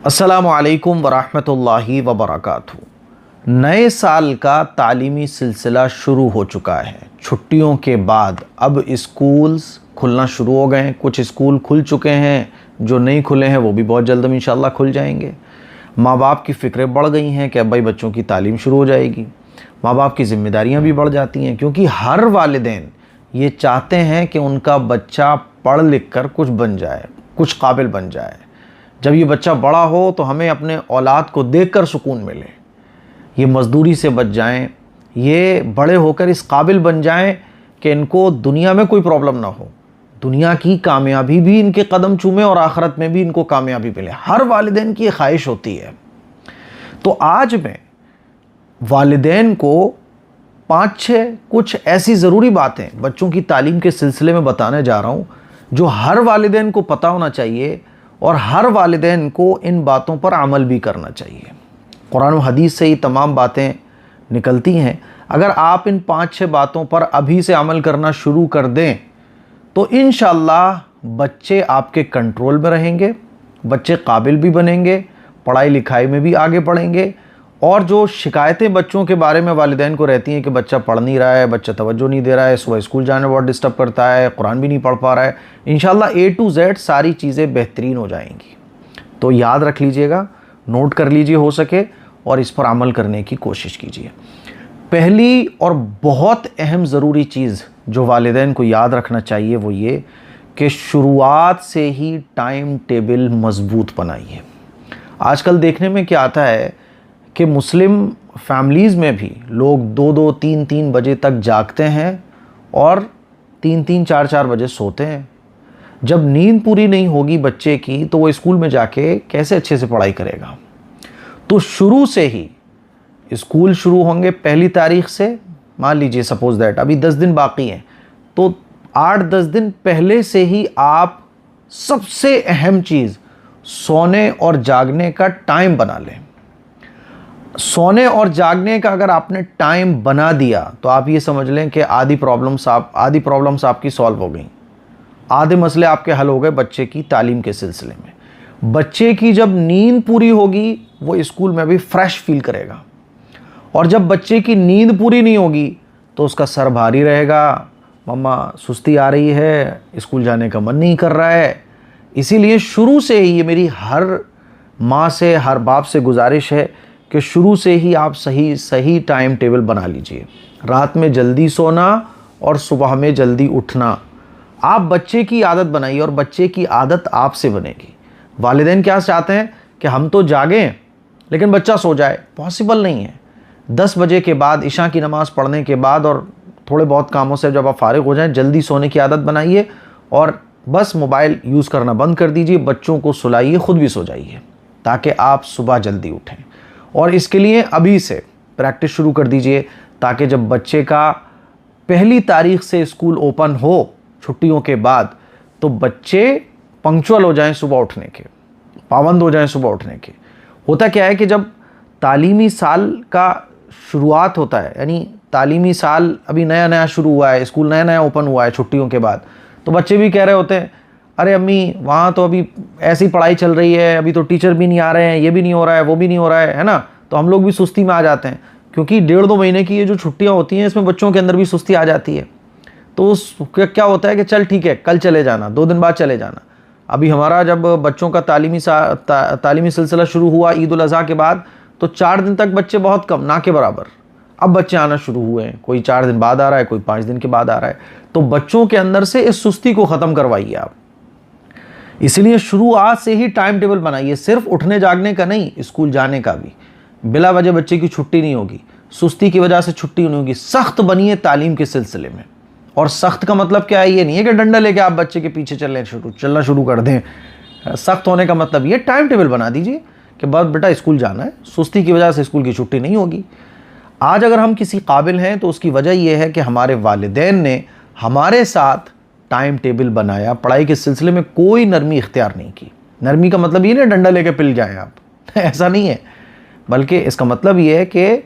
अस्सलामु अलैकुम वरहमतुल्लाहि वबरकातुहू। नए साल का तालीमी सिलसिला शुरू हो चुका है। छुट्टियों के बाद अब स्कूल्स खुलना शुरू हो गए हैं। कुछ स्कूल खुल चुके हैं, जो नहीं खुले हैं वो भी बहुत जल्द इंशाअल्लाह खुल जाएंगे। माँ बाप की फ़िक्रें बढ़ गई हैं कि अब भाई बच्चों की तालीम शुरू हो जाएगी। माँ बाप की ज़िम्मेदारियाँ भी बढ़ जाती हैं, क्योंकि हर वालिदैन ये चाहते हैं कि उनका बच्चा पढ़ लिख कर कुछ बन जाए, कुछ काबिल बन जाए। जब ये बच्चा बड़ा हो तो हमें अपने औलाद को देखकर सुकून मिले, ये मज़दूरी से बच जाएं, ये बड़े होकर इस काबिल बन जाएं कि इनको दुनिया में कोई प्रॉब्लम ना हो, दुनिया की कामयाबी भी इनके कदम चूमे और आखिरत में भी इनको कामयाबी मिले। हर वालिदैन की ये ख्वाहिश होती है। तो आज मैं वालिदैन को 5-6 कुछ ऐसी ज़रूरी बातें बच्चों की तालीम के सिलसिले में बताने जा रहा हूँ, जो हर वालिदैन को पता होना चाहिए और हर वालिदैन को इन बातों पर अमल भी करना चाहिए। कुरान और हदीस से ही तमाम बातें निकलती हैं। अगर आप इन 5-6 बातों पर अभी से अमल करना शुरू कर दें तो इंशाअल्लाह बच्चे आपके कंट्रोल में रहेंगे, बच्चे काबिल भी बनेंगे, पढ़ाई लिखाई में भी आगे बढ़ेंगे। और जो शिकायतें बच्चों के बारे में वालिदैन को रहती हैं कि बच्चा पढ़ नहीं रहा है, बच्चा तवज्जो नहीं दे रहा है, सुबह स्कूल जाने बहुत डिस्टर्ब करता है, कुरान भी नहीं पढ़ पा रहा है, इंशाअल्लाह A to Z सारी चीज़ें बेहतरीन हो जाएंगी। तो याद रख लीजिएगा, नोट कर लीजिए हो सके, और इस पर अमल करने की कोशिश कीजिए। पहली और बहुत अहम ज़रूरी चीज़ जो वालिदैन को याद रखना चाहिए वो ये कि शुरुआत से ही टाइम टेबल मज़बूत बनाइए। आजकल देखने में क्या आता है कि मुस्लिम फैमिलीज़ में भी लोग 2-2, 3-3 बजे तक जागते हैं और 3-3, 4-4 बजे सोते हैं। जब नींद पूरी नहीं होगी बच्चे की तो वो स्कूल में जाके कैसे अच्छे से पढ़ाई करेगा। तो शुरू से ही स्कूल शुरू होंगे 1 तारीख से, मान लीजिए सपोज़ दैट अभी 10 दिन बाकी हैं, तो 8-10 दिन पहले से ही आप सबसे अहम चीज़ सोने और जागने का टाइम बना लें। सोने और जागने का अगर आपने टाइम बना दिया तो आप ये समझ लें कि आधी प्रॉब्लम्स आपकी सॉल्व हो गई, आधे मसले आपके हल हो गए बच्चे की तालीम के सिलसिले में। बच्चे की जब नींद पूरी होगी वो स्कूल में भी फ्रेश फील करेगा, और जब बच्चे की नींद पूरी नहीं होगी तो उसका सर भारी रहेगा, मम्मा सुस्ती आ रही है, स्कूल जाने का मन नहीं कर रहा है। इसीलिए शुरू से ही ये मेरी हर माँ से, हर बाप से गुजारिश है कि शुरू से ही आप सही टाइम टेबल बना लीजिए। रात में जल्दी सोना और सुबह में जल्दी उठना, आप बच्चे की आदत बनाइए और बच्चे की आदत आपसे बनेगी। वालिदैन क्या चाहते हैं कि हम तो जागें लेकिन बच्चा सो जाए, पॉसिबल नहीं है। 10 बजे के बाद, इशा की नमाज़ पढ़ने के बाद और थोड़े बहुत कामों से जब आप फारिग हो जाएं, जल्दी सोने की आदत बनाइए और बस मोबाइल यूज़ करना बंद कर दीजिए, बच्चों को सुलाइए, ख़ुद भी सो जाइए ताकि आप सुबह जल्दी उठें। और इसके लिए अभी से प्रैक्टिस शुरू कर दीजिए ताकि जब बच्चे का 1 तारीख से स्कूल ओपन हो छुट्टियों के बाद, तो बच्चे पंक्चुअल हो जाएं सुबह उठने के, पाबंद हो जाएं सुबह उठने के। होता क्या है कि जब तालीमी साल का शुरुआत होता है, यानी तालीमी साल अभी नया नया शुरू हुआ है, स्कूल नया नया ओपन हुआ है छुट्टियों के बाद, तो बच्चे भी कह रहे होते हैं अरे अम्मी वहाँ तो अभी ऐसी पढ़ाई चल रही है, अभी तो टीचर भी नहीं आ रहे हैं, ये भी नहीं हो रहा है, वो भी नहीं हो रहा है ना। तो हम लोग भी सुस्ती में आ जाते हैं, क्योंकि 1.5-2 महीने की ये जो छुट्टियाँ होती हैं इसमें बच्चों के अंदर भी सुस्ती आ जाती है। तो क्या होता है कि चल ठीक है कल चले जाना, 2 दिन बाद चले जाना। अभी हमारा जब बच्चों का तालीमी सिलसिला शुरू हुआ ईद उल अज़हा के बाद, तो 4 दिन तक बच्चे बहुत कम, ना के बराबर। अब बच्चे आना शुरू हुए हैं, कोई 4 दिन बाद आ रहा है, कोई 5 दिन के बाद आ रहा है। तो बच्चों के अंदर से इस सुस्ती को ख़त्म करवाइए आप। इसलिए शुरुआत से ही टाइम टेबल बनाइए, सिर्फ उठने जागने का नहीं, स्कूल जाने का भी। बिला वजह बच्चे की छुट्टी नहीं होगी, सुस्ती की वजह से छुट्टी नहीं होगी। सख्त बनिए तालीम के सिलसिले में। और सख्त का मतलब क्या है, ये नहीं है कि डंडा लेके आप बच्चे के पीछे चलना शुरू कर दें। सख्त होने का मतलब ये टाइम टेबल बना दीजिए कि बस बेटा स्कूल जाना है, सुस्ती की वजह से स्कूल की छुट्टी नहीं होगी। आज अगर हम किसी काबिल हैं तो उसकी वजह यह है कि हमारे वालिदैन ने हमारे साथ टाइम टेबल बनाया, पढ़ाई के सिलसिले में कोई नरमी इख्तियार नहीं की। नरमी का मतलब ये नहीं डंडा लेके पिल जाएं आप ऐसा नहीं है, बल्कि इसका मतलब ये है कि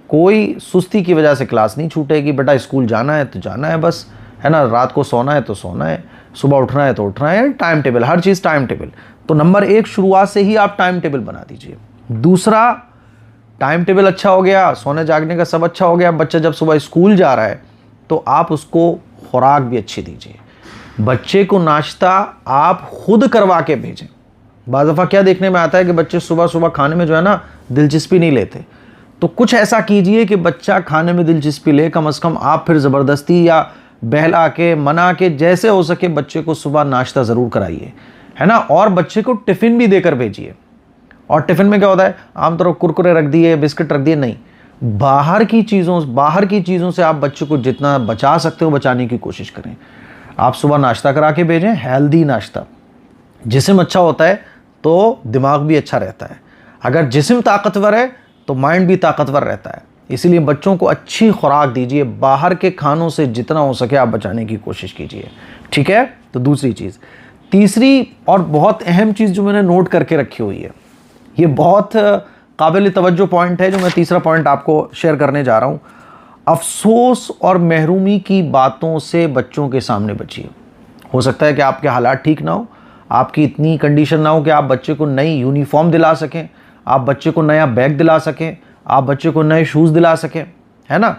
कोई सुस्ती की वजह से क्लास नहीं छूटेगी। बेटा स्कूल जाना है तो जाना है बस, है ना। रात को सोना है तो सोना है, सुबह उठना है तो उठना है, टाइम टेबल, हर चीज़ टाइम टेबल। तो नंबर 1, शुरुआत से ही आप टाइम टेबल बना दीजिए। दूसरा, टाइम टेबल अच्छा हो गया, सोने जागने का सब अच्छा हो गया, बच्चा जब सुबह स्कूल जा रहा है तो आप उसको खुराक भी अच्छी दीजिए। बच्चे को नाश्ता आप खुद करवा के भेजें। बाज़ दफ़ा क्या देखने में आता है कि बच्चे सुबह सुबह खाने में जो है ना दिलचस्पी नहीं लेते, तो कुछ ऐसा कीजिए कि बच्चा खाने में दिलचस्पी ले। कम से कम आप फिर ज़बरदस्ती या बहला के, मना के, जैसे हो सके बच्चे को सुबह नाश्ता ज़रूर कराइए, है ना। और बच्चे को टिफ़िन भी देकर भेजिए। और टिफ़िन में क्या होता है, आमतौर पर कुरकुरे रख दिए, बिस्किट रख दिए, नहीं, बाहर की चीज़ों से आप बच्चे को जितना बचा सकते हो बचाने की कोशिश करें। आप सुबह नाश्ता करा के भेजें, हेल्दी नाश्ता। जिस्म अच्छा होता है तो दिमाग भी अच्छा रहता है। अगर जिस्म ताकतवर है तो माइंड भी ताकतवर रहता है। इसीलिए बच्चों को अच्छी खुराक दीजिए। बाहर के खानों से जितना हो सके आप बचाने की कोशिश कीजिए, ठीक है। तो दूसरी चीज़। तीसरी और बहुत अहम चीज़ जो मैंने नोट करके रखी हुई है, ये बहुत काबिल तवज्जो पॉइंट है, जो मैं तीसरा पॉइंट आपको शेयर करने जा रहा हूँ। अफसोस और महरूमी की बातों से बच्चों के सामने बचिए। हो सकता है कि आपके हालात ठीक ना हो, आपकी इतनी कंडीशन ना हो कि आप बच्चे को नई यूनिफॉर्म दिला सकें, आप बच्चे को नया बैग दिला सकें, आप बच्चे को नए शूज़ दिला सकें, है ना।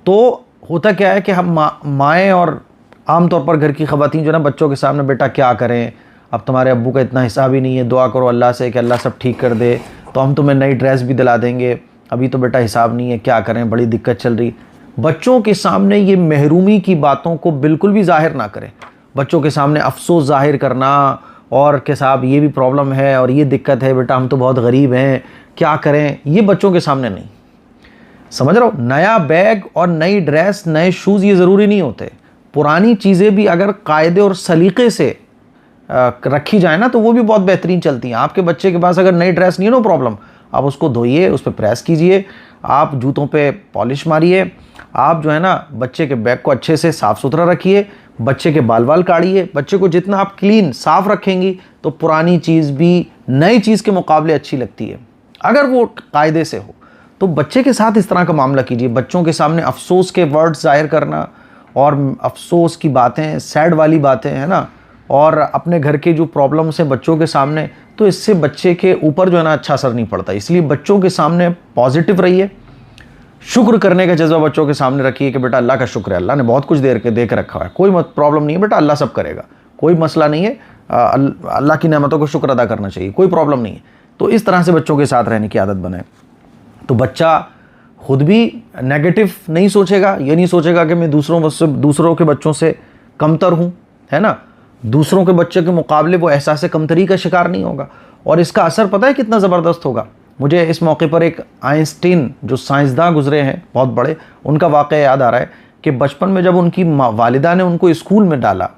तो होता क्या है कि हम माएँ और आमतौर पर घर की ख़वातीन जो है ना बच्चों के सामने, बेटा क्या करें, अब तुम्हारे अब्बू का इतना हिसाब ही नहीं है, दुआ करो अल्लाह से कि अल्लाह सब ठीक कर दे, तो हम तुम्हें नई ड्रेस भी दिला देंगे, अभी तो बेटा हिसाब नहीं है, क्या करें, बड़ी दिक्कत चल रही। बच्चों के सामने ये महरूमी की बातों को बिल्कुल भी जाहिर ना करें। बच्चों के सामने अफसोस जाहिर करना और कि साहब ये भी प्रॉब्लम है और ये दिक्कत है, बेटा हम तो बहुत गरीब हैं, क्या करें, ये बच्चों के सामने नहीं। समझ रहे हो, नया बैग और नई ड्रेस, नए शूज़ ये ज़रूरी नहीं होते। पुरानी चीज़ें भी अगर कायदे और सलीक़े से रखी जाए ना तो वो भी बहुत बेहतरीन चलती हैं। आपके बच्चे के पास अगर नई ड्रेस नहीं है, नो प्रॉब्लम, आप उसको धोइए, उस पर प्रेस कीजिए, आप जूतों पे पॉलिश मारिए, आप जो है ना बच्चे के बैग को अच्छे से साफ़ सुथरा रखिए, बच्चे के बाल काढ़िए। बच्चे को जितना आप क्लीन साफ़ रखेंगी तो पुरानी चीज़ भी नई चीज़ के मुकाबले अच्छी लगती है, अगर वो कायदे से हो। तो बच्चे के साथ इस तरह का मामला कीजिए। बच्चों के सामने अफसोस के वर्ड्स ज़ाहिर करना और अफसोस की बातें, सैड वाली बातें, है ना, और अपने घर के जो प्रॉब्लम्स हैं बच्चों के सामने, तो इससे बच्चे के ऊपर जो है ना अच्छा असर नहीं पड़ता। इसलिए बच्चों के सामने पॉजिटिव रहिए, शुक्र करने का जज्बा बच्चों के सामने रखिए कि बेटा अल्लाह का शुक्र है, अल्लाह ने बहुत कुछ दे के रखा है, कोई प्रॉब्लम नहीं है बेटा, अल्लाह सब करेगा, कोई मसला नहीं है, अल्लाह की नेमतों को शुक्र अदा करना चाहिए, कोई प्रॉब्लम नहीं है। तो इस तरह से बच्चों के साथ रहने की आदत बनाए। तो बच्चा खुद भी नेगेटिव नहीं सोचेगा, ये नहीं सोचेगा कि मैं दूसरों के बच्चों से कमतर हूँ, है ना, दूसरों के बच्चे के मुकाबले वो एहसास कमतरी का शिकार नहीं होगा। और इसका असर पता है कितना ज़बरदस्त होगा। मुझे इस मौके पर एक आइंस्टीन जो साइंसदान गुजरे हैं बहुत बड़े, उनका वाक़या याद आ रहा है कि बचपन में जब उनकी वालिदा ने उनको स्कूल में डाला,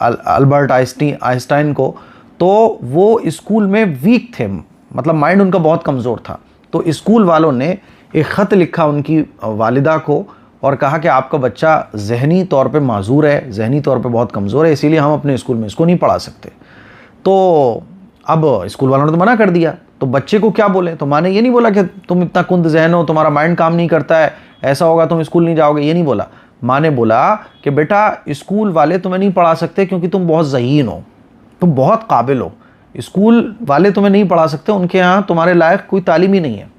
अल्बर्ट आइंस्टाइन को, तो वो स्कूल में वीक थे, मतलब माइंड उनका बहुत कमज़ोर था। तो स्कूल वालों ने एक ख़त लिखा उनकी वालिदा को और कहा कि आपका बच्चा ज़हनी तौर पे माजूर है, ज़हनी तौर पे बहुत कमज़ोर है, इसीलिए हम अपने स्कूल में इसको नहीं पढ़ा सकते। तो अब स्कूल वालों ने तो मना कर दिया, तो बच्चे को क्या बोले। तो माँ ने ये नहीं बोला कि तुम इतना कुंद ज़हन हो, तुम्हारा माइंड काम नहीं करता है, ऐसा होगा तुम स्कूल नहीं जाओगे, ये नहीं बोला। माँ ने बोला कि बेटा स्कूल वाले तुम्हें नहीं पढ़ा सकते क्योंकि तुम बहुत ज़हीन हो, तुम बहुत काबिल हो, स्कूल वाले तुम्हें नहीं पढ़ा सकते, उनके यहाँ तुम्हारे लायक कोई तालीम ही नहीं है।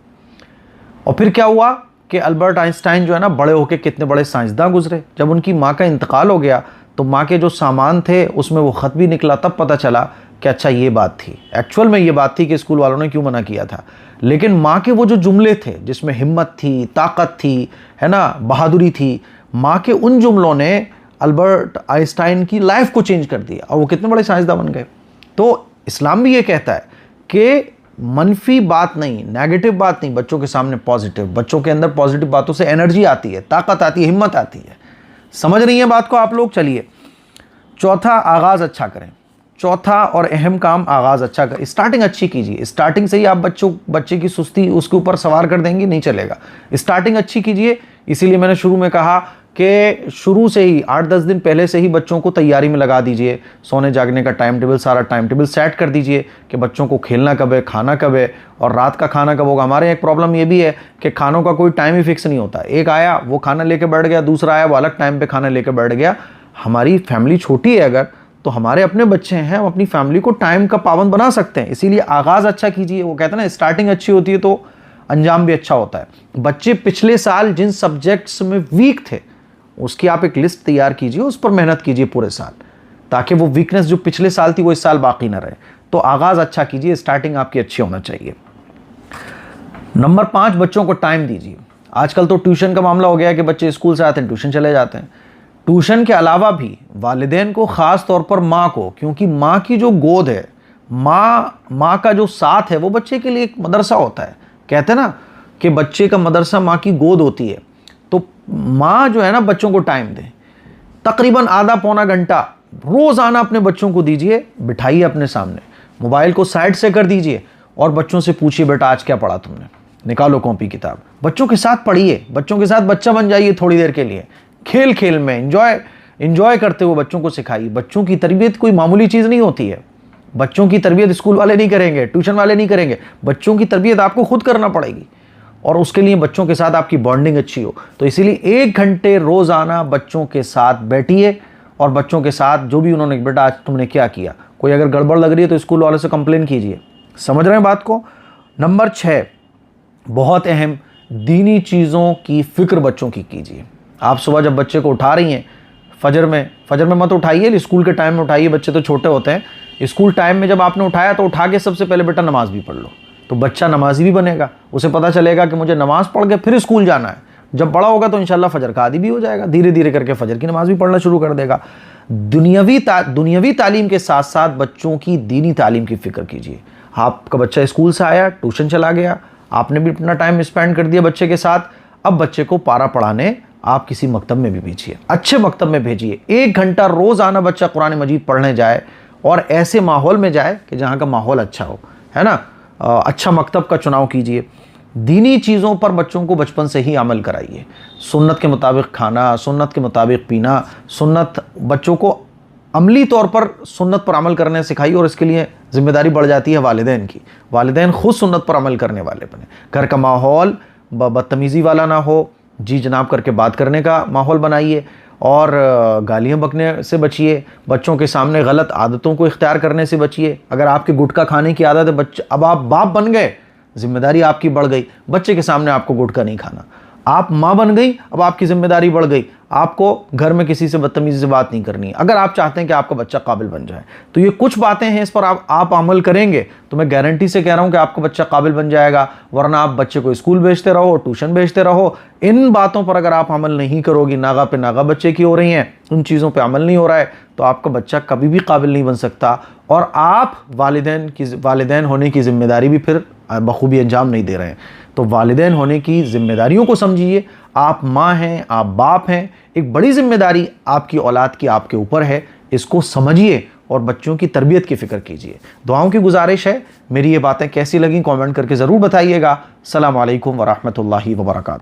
और फिर क्या हुआ कि अल्बर्ट आइंस्टाइन जो है ना बड़े होकर कितने बड़े साइंसदान गुजरे। जब उनकी माँ का इंतकाल हो गया तो माँ के जो सामान थे उसमें वो ख़त भी निकला, तब पता चला कि अच्छा ये बात थी, एक्चुअल में ये बात थी कि स्कूल वालों ने क्यों मना किया था। लेकिन माँ के वो जो जुमले थे जिसमें हिम्मत थी, ताकत थी, है ना, बहादुरी थी, माँ के उन जुमलों ने अल्बर्ट आइंस्टाइन की लाइफ को चेंज कर दिया और वो कितने बड़े साइंसदान बन गए। तो इस्लाम भी ये कहता है कि मनफी बात नहीं, नेगेटिव बात नहीं, बच्चों के सामने पॉजिटिव। बच्चों के अंदर पॉजिटिव बातों से एनर्जी आती है, ताकत आती है, हिम्मत आती है। समझ रही हैं बात को आप लोग। चलिए, चौथा, आगाज़ अच्छा करें। चौथा और अहम काम, आगाज़ अच्छा करें, स्टार्टिंग अच्छी कीजिए। स्टार्टिंग से ही आप बच्चे की सुस्ती उसके ऊपर सवार कर देंगे, नहीं चलेगा। स्टार्टिंग अच्छी कीजिए। इसीलिए मैंने शुरू में कहा कि शुरू से ही 8-10 दिन पहले से ही बच्चों को तैयारी में लगा दीजिए। सोने जागने का टाइम टेबल, सारा टाइम टेबल सेट कर दीजिए कि बच्चों को खेलना कब है, खाना कब है और रात का खाना कब होगा। हमारे यहाँ एक प्रॉब्लम ये भी है कि खानों का कोई टाइम ही फिक्स नहीं होता। एक आया वो खाना लेके बैठ गया, दूसरा आया वो अलग टाइम पे खाना लेके बैठ गया। हमारी फैमिली छोटी है अगर, तो हमारे अपने बच्चे हैं, हम अपनी फैमिली को टाइम का पाबंद बना सकते हैं। इसीलिए आगाज़ अच्छा कीजिए। वो कहते हैं ना, स्टार्टिंग अच्छी होती है तो अंजाम भी अच्छा होता है। बच्चे पिछले साल जिन सब्जेक्ट्स में वीक थे उसकी आप एक लिस्ट तैयार कीजिए, उस पर मेहनत कीजिए पूरे साल, ताकि वो वीकनेस जो पिछले साल थी वो इस साल बाकी ना रहे। तो आगाज़ अच्छा कीजिए, स्टार्टिंग आपकी अच्छी होना चाहिए। नंबर 5, बच्चों को टाइम दीजिए। आजकल तो ट्यूशन का मामला हो गया है कि बच्चे स्कूल से आते हैं ट्यूशन चले जाते हैं। ट्यूशन के अलावा भी वालिदैन को, ख़ास तौर पर माँ को, क्योंकि माँ की जो गोद है, माँ का जो साथ है वो बच्चे के लिए एक मदरसा होता है। कहते हैं ना कि बच्चे का मदरसा माँ की गोद होती है। तो माँ जो है ना, बच्चों को टाइम दे, तकरीबन आधा पौना घंटा रोज़ाना अपने बच्चों को दीजिए, बिठाइए अपने सामने, मोबाइल को साइड से कर दीजिए और बच्चों से पूछिए, बेटा आज क्या पढ़ा तुमने, निकालो कॉपी किताब, बच्चों के साथ पढ़िए, बच्चों के साथ बच्चा बन जाइए थोड़ी देर के लिए, खेल खेल में एंजॉय करते हुए बच्चों को सिखाइए। बच्चों की तरबियत कोई मामूली चीज़ नहीं होती है। बच्चों की तरबियत स्कूल वाले नहीं करेंगे, ट्यूशन वाले नहीं करेंगे, बच्चों की तरबियत आपको खुद करना पड़ेगी, और उसके लिए बच्चों के साथ आपकी बॉन्डिंग अच्छी हो। तो इसीलिए 1 घंटे रोज़ाना बच्चों के साथ बैठिए और बच्चों के साथ जो भी उन्होंने, बेटा आज तुमने क्या किया, कोई अगर गड़बड़ लग रही है तो स्कूल वाले से कंप्लेन कीजिए। समझ रहे हैं बात को। नंबर 6, बहुत अहम, दीनी चीज़ों की फ़िक्र बच्चों की कीजिए। आप सुबह जब बच्चे को उठा रही हैं, फजर में मत उठाइए, स्कूल के टाइम में उठाइए, बच्चे तो छोटे होते हैं। स्कूल टाइम में जब आपने उठाया तो उठा के सबसे पहले बेटा नमाज भी पढ़ लो, तो बच्चा नमाजी भी बनेगा, उसे पता चलेगा कि मुझे नमाज पढ़ के फिर स्कूल जाना है। जब बड़ा होगा तो इंशाल्लाह फजर का आदी भी हो जाएगा, धीरे धीरे करके फजर की नमाज भी पढ़ना शुरू कर देगा। दुनियावी तालीम के साथ साथ बच्चों की दीनी तालीम की फ़िक्र कीजिए। आपका बच्चा स्कूल से आया, ट्यूशन चला गया, आपने भी अपना टाइम स्पेंड कर दिया बच्चे के साथ, अब बच्चे को पारा पढ़ाने आप किसी मकतब में भी भेजिए, अच्छे मकतब में भेजिए। 1 घंटा रोज़ाना बच्चा कुरान मजीद पढ़ने जाए और ऐसे माहौल में जाए कि जहाँ का माहौल अच्छा हो, है ना। अच्छा मकतब का चुनाव कीजिए। दीनी चीज़ों पर बच्चों को बचपन से ही अमल कराइए। सुन्नत के मुताबिक खाना, सुन्नत के मुताबिक पीना, बच्चों को अमली तौर पर सुन्नत पर अमल करने सिखाइए, और इसके लिए ज़िम्मेदारी बढ़ जाती है वालिदैन की। वालिदैन खुद सुन्नत पर अमल करने वाले बने। घर का माहौल बदतमीज़ी वाला ना हो, जी जनाब करके बात करने का माहौल बनाइए, और गालियाँ बकने से बचिए। बच्चों के सामने गलत आदतों को इख्तियार करने से बचिए। अगर आपके गुटखा खाने की आदत है, बच्चे, अब आप बाप बन गए, जिम्मेदारी आपकी बढ़ गई, बच्चे के सामने आपको गुटखा नहीं खाना। आप माँ बन गई, अब आपकी जिम्मेदारी बढ़ गई, आपको घर में किसी से बदतमीजी से बात नहीं करनी है, अगर आप चाहते हैं कि आपका बच्चा काबिल बन जाए। तो ये कुछ बातें हैं, इस पर आप अमल करेंगे तो मैं गारंटी से कह रहा हूँ कि आपका बच्चा काबिल बन जाएगा। वरना आप बच्चे को स्कूल भेजते रहो, ट्यूशन भेजते रहो, इन बातों पर अगर आप अमल नहीं करोगी, नागा पे नागा बच्चे की हो रही हैं, उन चीज़ों पर अमल नहीं हो रहा है, तो आपका बच्चा कभी भी काबिल नहीं बन सकता, और आप वालिदैन होने की जिम्मेदारी भी फिर बखूबी अंजाम नहीं दे रहे हैं। तो वालिदैन होने की जिम्मेदारियों को समझिए। आप माँ हैं, आप बाप हैं, एक बड़ी जिम्मेदारी आपकी औलाद की आपके ऊपर है, इसको समझिए और बच्चों की तरबियत की फ़िक्र कीजिए। दुआओं की गुजारिश है। मेरी ये बातें कैसी लगी कमेंट करके ज़रूर बताइएगा। अस्सलामु अलैकुम वरहमतुल्लाहि वबरकातुहू।